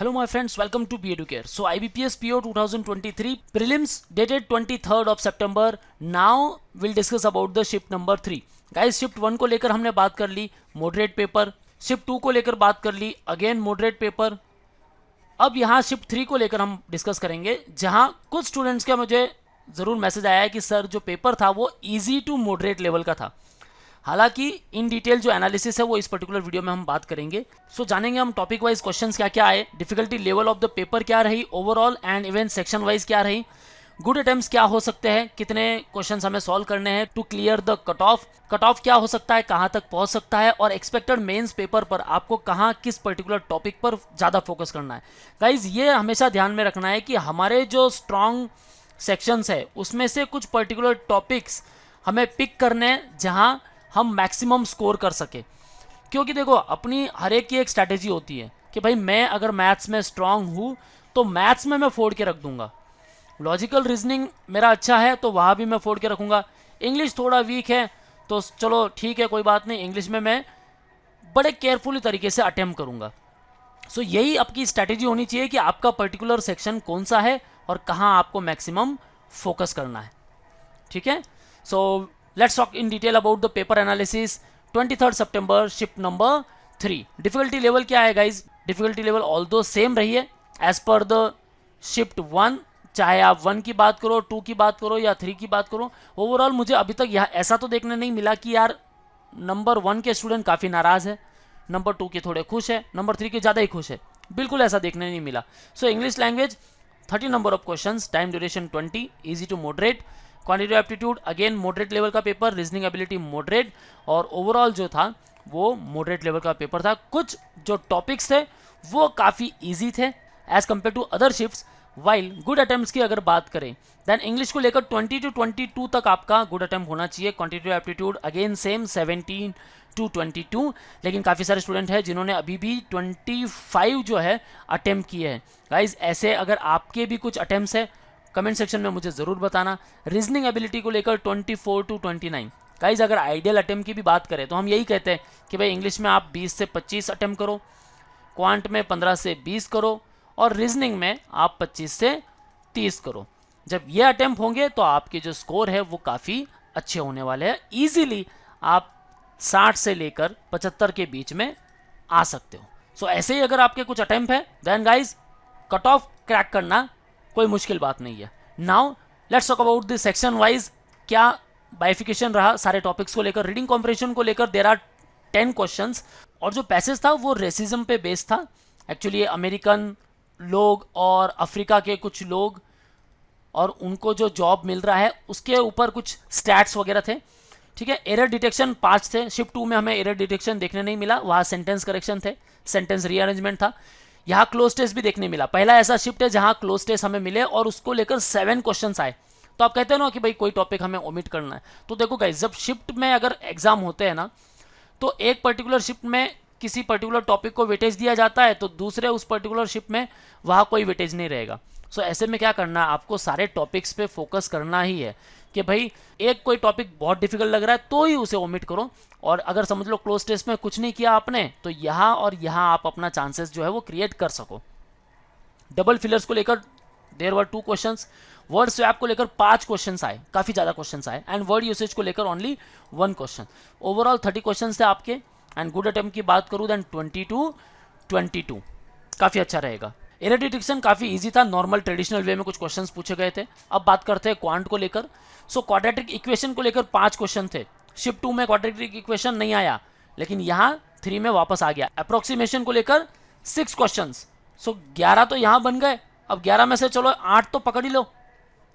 Hello my friends, welcome to BEducare. So IBPS PO 2023 prelims dated 23rd of September. Now we'll discuss about the shift number 3. Guys, shift 1 को लेकर हमने बात कर ली, moderate paper. Shift 2 को लेकर बात कर ली, अगेन मॉडरेट पेपर. अब यहाँ शिफ्ट 3 को लेकर हम डिस्कस करेंगे, जहाँ कुछ स्टूडेंट्स का मुझे ज़रूर मैसेज आया है कि सर जो पेपर था वो ईजी टू मॉडरेट लेवल का था. हालांकि इन डिटेल जो एनालिसिस है वो इस पर्टिकुलर वीडियो में हम बात करेंगे. सो जानेंगे हम टॉपिक वाइज क्वेश्चंस क्या क्या आए, difficulty level of the paper क्या रही overall and even section wise क्या रही, गुड अटेम्प्ट्स क्या हो सकते हैं, कितने क्वेश्चंस हमें सॉल्व करने हैं to clear the cut off क्या हो सकता है, कहाँ तक पहुँच सकता है, और एक्सपेक्टेड मेंस पेपर पर आपको कहाँ किस पर्टिकुलर टॉपिक पर ज़्यादा फोकस करना है. गाइज ये हमेशा ध्यान में रखना है कि हमारे जो स्ट्रॉन्ग सेक्शंस है उसमें से कुछ पर्टिकुलर टॉपिक्स हमें पिक करने हैं जहाँ हम मैक्सिमम स्कोर कर सके. क्योंकि देखो अपनी हर एक की एक स्ट्रैटेजी होती है कि भाई मैं अगर मैथ्स में स्ट्रांग हूँ तो मैथ्स में मैं फोड़ के रख दूंगा, लॉजिकल रीजनिंग मेरा अच्छा है तो वहाँ भी मैं फोड़ के रखूँगा, इंग्लिश थोड़ा वीक है तो चलो ठीक है कोई बात नहीं, इंग्लिश में मैं बड़े केयरफुली तरीके से अटेम्प्ट करूँगा. सो यही आपकी स्ट्रैटेजी होनी चाहिए कि आपका पर्टिकुलर सेक्शन कौन सा है और कहाँ आपको मैक्सिमम फोकस करना है. ठीक है, सो let's talk in detail about the paper analysis. 23rd September shift number 3. difficulty level क्या है guys? difficulty level although same रही है as per the shift 1, चाहे आप 1 की बात करो, 2 की बात करो या 3 की बात करो. ओवरऑल मुझे अभी तक यहाँ ऐसा तो देखने नहीं मिला कि यार नंबर 1 के स्टूडेंट काफ़ी नाराज़ है, नंबर 2 के थोड़े खुश है, नंबर 3 के ज़्यादा ही खुश है. बिल्कुल ऐसा देखने नहीं मिला. So English language 30 number of question, time duration 20, easy to moderate. Quantitative aptitude again moderate level का पेपर, रीजनिंग एबिलिटी मॉडरेट, और ओवरऑल जो था वो मॉडरेट लेवल का पेपर था. कुछ जो टॉपिक्स थे वो काफ़ी इजी थे as compare to other shifts. While good attempts की अगर बात करें देन इंग्लिश को लेकर 20 to 22 तक आपका गुड अटेम्प्ट होना चाहिए. Quantitative aptitude again same 17 to 22, लेकिन काफ़ी सारे स्टूडेंट हैं जिन्होंने अभी भी 25 जो है अटेम्प्ट किए हैं. गाइज ऐसे अगर आपके भी कुछ अटेम्प्ट्स है कमेंट सेक्शन में मुझे ज़रूर बताना. रीजनिंग एबिलिटी को लेकर 24 to 29. गाइज अगर आइडियल अटेम्प्ट की भी बात करें तो हम यही कहते हैं कि भाई इंग्लिश में आप 20 से 25 अटेम्प्ट करो, क्वांट में 15 से 20 करो, और रीजनिंग में आप 25 से 30 करो. जब ये अटेम्प्ट होंगे तो आपके जो स्कोर है वो काफ़ी अच्छे होने वाले हैं. ईजिली आप 60 से लेकर 75 के बीच में आ सकते हो. सो ऐसे ही अगर आपके कुछ अटेम्प्ट है then guys cut off crack करना कोई मुश्किल बात नहीं है. Now let's talk about the section wise क्या बाइफिकेशन रहा सारे टॉपिक्स को लेकर. रीडिंग कॉम्प्रिहेंशन को लेकर देर आर 10 क्वेश्चंस, और जो पैसेज था वो रेसिज्म पे बेस्ड था. एक्चुअली अमेरिकन लोग और अफ्रीका के कुछ लोग और उनको जो जॉब मिल रहा है उसके ऊपर कुछ स्टैट्स वगैरह थे. ठीक है, एरर डिटेक्शन 5 थे. शिफ्ट 2 में हमें एरर डिटेक्शन देखने नहीं मिला, वहाँ सेंटेंस करेक्शन थे, सेंटेंस रीअरेंजमेंट था. यहाँ क्लोज टेस्ट भी देखने मिला. पहला ऐसा शिफ्ट है जहाँ क्लोज टेस्ट हमें मिले और उसको लेकर 7 क्वेश्चंस आए. तो आप कहते हो ना कि भाई कोई टॉपिक हमें ओमिट करना है, तो देखो गाइस जब शिफ्ट में अगर एग्जाम होते हैं ना तो एक पर्टिकुलर शिफ्ट में किसी पर्टिकुलर टॉपिक को वेटेज दिया जाता है तो दूसरे उस पर्टिकुलर शिफ्ट में वहाँ कोई वेटेज नहीं रहेगा. सो ऐसे में क्या करना है, आपको सारे टॉपिक्स पे फोकस करना ही है कि भाई एक कोई टॉपिक बहुत डिफिकल्ट लग रहा है तो ही उसे ओमिट करो, और अगर समझ लो क्लोज टेस्ट में कुछ नहीं किया आपने तो यहाँ और यहाँ आप अपना चांसेस जो है वो क्रिएट कर सको. डबल फिलर्स को लेकर there were 2 questions. Word swap को लेकर 5 क्वेश्चंस आए, काफ़ी ज़्यादा क्वेश्चंस आए, एंड वर्ड यूसेज को लेकर ओनली 1 क्वेश्चन. ओवरऑल 30 क्वेश्चंस थे आपके. एंड गुड अटेम्प्ट की बात करूँ देन 20 to 22 काफ़ी अच्छा रहेगा. एरर डिटेक्शन काफ़ी इजी था, नॉर्मल ट्रेडिशनल वे में कुछ क्वेश्चंस पूछे गए थे. अब बात करते हैं क्वांट को लेकर. सो क्वाड्रेटिक इक्वेशन को लेकर 5 क्वेश्चन थे. शिफ्ट 2 में क्वाड्रेटिक इक्वेशन नहीं आया, लेकिन यहाँ 3 में वापस आ गया. अप्रोक्सीमेशन को लेकर 6 क्वेश्चंस. सो 11 तो यहाँ बन गए. अब 11 में से चलो 8 तो पकड़ ही लो.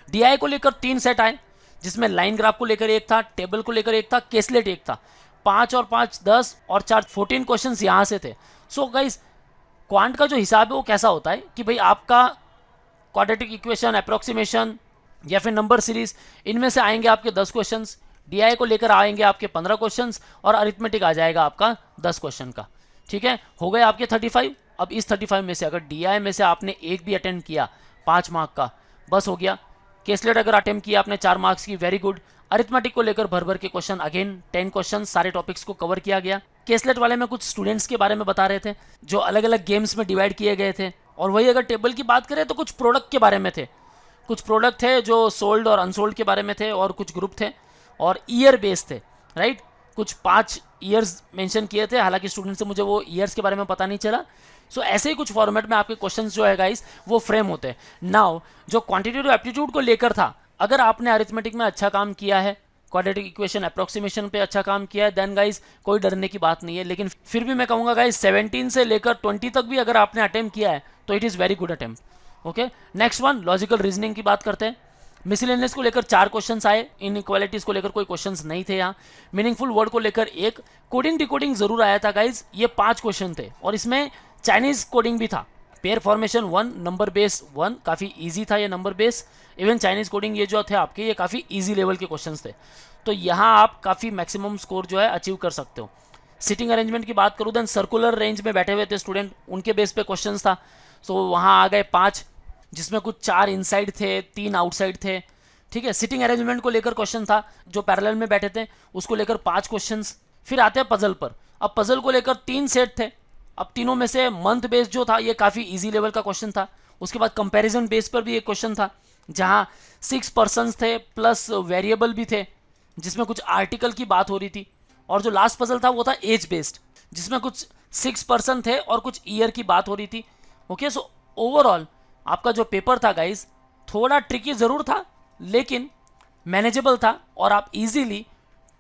डीआई को लेकर 3 सेट आए, जिसमें लाइन ग्राफ को लेकर 1 था, टेबल को लेकर 1 था, केसलेट 1 था. 5 और 5 10 और 4 14 क्वेश्चन यहाँ से थे. सो गाइस क्वांट का जो हिसाब है वो कैसा होता है कि भाई आपका क्वाड्रेटिक इक्वेशन, अप्रोक्सीमेशन या फिर नंबर सीरीज, इनमें से आएंगे आपके 10 क्वेश्चंस. डीआई को लेकर आएंगे आपके 15 क्वेश्चंस, और अरिथमेटिक आ जाएगा आपका 10 क्वेश्चन का. ठीक है, हो गए आपके 35. अब इस 35 में से अगर डीआई में से आपने एक भी अटेम्प्ट किया 5 मार्क का, बस हो गया. केसलेट अगर अटेम्प्ट किया आपने 4 मार्क्स की, वेरी गुड. अरिथमेटिक को लेकर भर भर के क्वेश्चन, अगेन 10 क्वेश्चन, सारे टॉपिक्स को कवर किया गया. केसलेट वाले में कुछ स्टूडेंट्स के बारे में बता रहे थे जो अलग अलग गेम्स में डिवाइड किए गए थे, और वही अगर टेबल की बात करें तो कुछ प्रोडक्ट के बारे में थे, कुछ प्रोडक्ट थे जो सोल्ड और अनसोल्ड के बारे में थे, और कुछ ग्रुप थे और ईयर बेस थे, राइट। कुछ 5 ईयर्स मेंशन किए थे, हालांकि स्टूडेंट से मुझे वो ईयर्स के बारे में पता नहीं चला। सो ऐसे ही कुछ फॉर्मेट में आपके क्वेश्चंस जो है गाइस वो फ्रेम होते हैं। नाउ जो क्वांटिटेटिव एप्टीट्यूड को लेकर था, अगर आपने अरिथमेटिक में अच्छा काम किया है, क्वाड्रेटिक इक्वेशन अप्रोक्सीमेशन पे अच्छा काम किया है, देन गाइस कोई डरने की बात नहीं है। लेकिन फिर भी मैं कहूँगा गाइस 17 से लेकर 20 तक भी अगर आपने अटेम्प्ट किया है तो it is very good attempt. Okay, next one logical reasoning की बात करते हैं। मिसलेनियस को लेकर 4 क्वेश्चंस आए, इनइक्वालिटीज को लेकर कोई क्वेश्चंस नहीं थे यहाँ, मीनिंगफुल वर्ड को लेकर 1, कोडिंग डिकोडिंग जरूर आया था गाइज, ये 5 क्वेश्चन थे और इसमें चाइनीज कोडिंग भी था। पेयर फॉर्मेशन 1, नंबर बेस 1, काफ़ी इजी था ये number base. Even Chinese coding ये जो थे आपके, ये काफ़ी इजी लेवल के क्वेश्चंस थे, तो यहाँ आप काफ़ी मैक्सिमम स्कोर जो है अचीव कर सकते हो। सिटिंग अरेंजमेंट की बात करूँ देन सर्कुलर रेंज में बैठे हुए थे स्टूडेंट, उनके बेस पे क्वेश्चंस था। सो वहाँ आ गए 5, जिसमें कुछ 4 इनसाइड थे, 3 आउटसाइड थे। ठीक है, सिटिंग अरेंजमेंट को लेकर क्वेश्चन था, जो पैरेलल में बैठे थे उसको लेकर 5 क्वेश्चंस। फिर आते हैं पजल पर। अब पजल को लेकर 3 सेट थे। अब तीनों में से मंथ बेस जो था ये काफ़ी इजी लेवल का क्वेश्चन था। उसके बाद कंपैरिजन बेस पर भी एक क्वेश्चन था, जहां 6 पर्सन्स थे प्लस वेरिएबल भी थे, जिसमें कुछ आर्टिकल की बात हो रही थी। और जो लास्ट पजल था वो था एज बेस्ड, जिसमें कुछ 6 पर्सन थे और कुछ ईयर की बात हो रही थी। ओके, सो ओवरऑल आपका जो पेपर था गाइज थोड़ा ट्रिकी ज़रूर था, लेकिन मैनेजेबल था और आप इजीली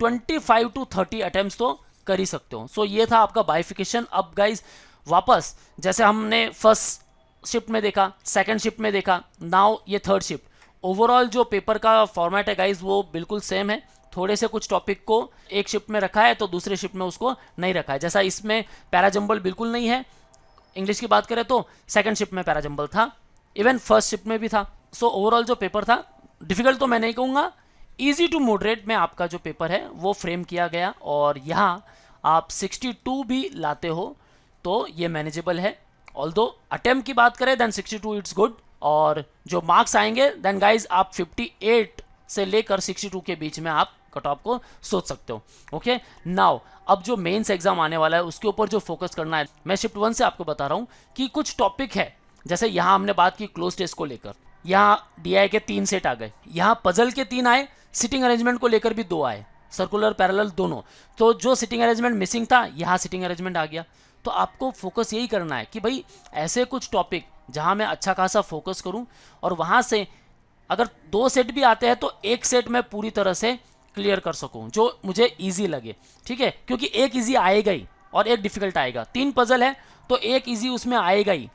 25 to 30 अटेम्प्ट्स तो कर ही सकते हो। सो ये था आपका बाइफिकेशन। अब गाइज वापस जैसे हमने फर्स्ट शिफ्ट में देखा, सेकंड शिफ्ट में देखा, नाउ ये थर्ड शिफ्ट, ओवरऑल जो पेपर का फॉर्मेट है गाइज वो बिल्कुल सेम है। थोड़े से कुछ टॉपिक को एक शिफ्ट में रखा है तो दूसरे शिफ्ट में उसको नहीं रखा है। जैसा इसमें पैराजंबल बिल्कुल नहीं है, इंग्लिश की बात करें तो सेकंड शिफ्ट में पैराजंबल था, इवन फर्स्ट शिफ्ट में भी था। सो ओवरऑल जो पेपर था, डिफिकल्ट तो मैं नहीं कहूँगा, ईजी टू मॉडरेट में आपका जो पेपर है वो फ्रेम किया गया। और यहाँ आप 62 भी लाते हो तो ये मैनेजेबल है। ऑल्दो अटेम्प्ट की बात करें देन 62 इट्स गुड, और जो मार्क्स आएंगे देन गाइज आप 58 से लेकर 62 के बीच में आप कट ऑफ को सोच सकते हो। ओके, नाउ अब जो मेंस एग्जाम आने वाला है उसके ऊपर जो फोकस करना है, मैं शिफ्ट 1 से आपको बता रहा हूँ कि कुछ टॉपिक है। जैसे यहाँ हमने बात की क्लोज टेस्ट को लेकर, यहाँ डीआई के 3 सेट आ गए, यहाँ पजल के 3 आए, सिटिंग अरेंजमेंट को लेकर भी 2 आए, सर्कुलर पैरेलल दोनों। तो जो सिटिंग अरेंजमेंट मिसिंग था यहाँ सिटिंग अरेंजमेंट आ गया। तो आपको फोकस यही करना है कि भाई ऐसे कुछ टॉपिक जहाँ मैं अच्छा खासा फोकस करूँ, और वहाँ से अगर 2 सेट भी आते हैं तो एक सेट में पूरी तरह से क्लियर कर सकूं जो मुझे इजी लगे। ठीक है, क्योंकि एक इजी आएगा ही और एक डिफिकल्ट आएगा। 3 पजल है तो एक इजी उसमें आएगा ही,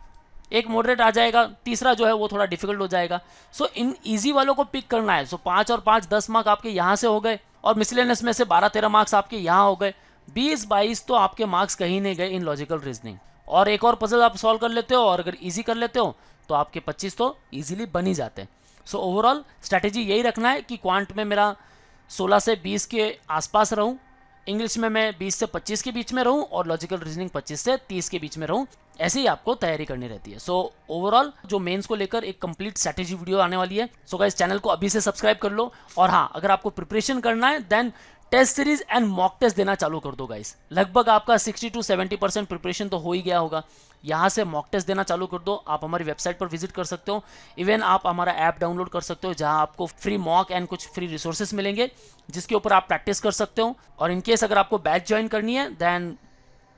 एक मॉडरेट आ जाएगा, तीसरा जो है वो थोड़ा डिफिकल्ट हो जाएगा। सो इन इजी वालों को पिक करना है। सो 5 और 5 10 मार्क आपके यहाँ से हो गए, और मिसलेनियस में से 12-13 मार्क्स आपके यहाँ हो गए, 20-22 तो आपके मार्क्स कहीं नहीं गए इन लॉजिकल रीजनिंग। और एक और पजल आप सॉल्व कर लेते हो, और अगर ईजी कर लेते हो तो आपके 25 तो ईजिली बन ही जाते हैं। सो ओवरऑल स्ट्रैटेजी यही रखना है कि क्वांट में मेरा 16 से 20 के आसपास रहूं, इंग्लिश में मैं 20 से 25 के बीच में रहूं, और लॉजिकल रीजनिंग 25 से 30 के बीच में रहूं। ऐसे ही आपको तैयारी करनी रहती है। सो ओवरऑल जो मेंस को लेकर एक कंप्लीट स्ट्रैटेजी वीडियो आने वाली है। सो गाइस चैनल को अभी से सब्सक्राइब कर लो, और हाँ, अगर आपको प्रिपरेशन करना है then test series and mock test देना चालू कर दो गाइस। लगभग आपका 60 to 70% प्रिपरेशन तो हो ही गया होगा। यहाँ से मॉक टेस्ट देना चालू कर दो। आप हमारी वेबसाइट पर विजिट कर सकते हो, इवन आप हमारा ऐप डाउनलोड कर सकते हो, जहाँ आपको फ्री मॉक एंड कुछ फ्री रिसोर्सेज मिलेंगे जिसके ऊपर आप प्रैक्टिस कर सकते हो। और इनकेस अगर आपको बैच ज्वाइन करनी है then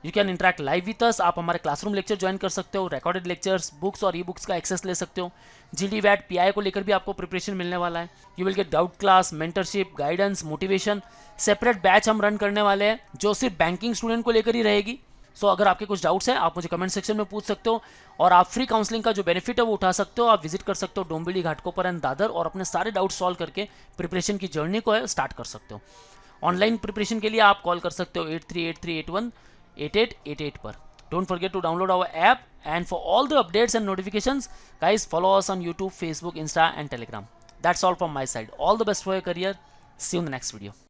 you can interact live with us. आप हमारे क्लासरूम लेक्चर ज्वाइन कर सकते हो, रिकॉर्डेड लेक्चर्स, बुक्स और ई बुक्स का एक्सेस ले सकते हो। जीडी वैट पीआई को लेकर भी आपको प्रिपरेशन मिलने वाला है। You will get doubt class, mentorship, guidance, motivation. Separate batch हम रन करने वाले हैं जो सिर्फ बैंकिंग स्टूडेंट को लेकर ही रहेगी। सो अगर आपके कुछ डाउट्स हैं आप मुझे कमेंट सेक्शन में पूछ सकते हो, और आप फ्री काउंसलिंग का जो बेनिफिट है वो उठा सकते हो। आप विजिट कर सकते हो डोंबिवली, घाटकोपर एंड दादर, और अपने सारे डाउट सॉल्व करके प्रिपरेशन की जर्नी को है स्टार्ट कर सकते हो। ऑनलाइन प्रिपरेशन के लिए आप कॉल कर सकते हो 8383818888 पर। Don't forget to download our app, and for all the updates and notifications, guys, follow us on YouTube, Facebook, Insta and Telegram. That's all from my side. All the best for your career. See you in the next video.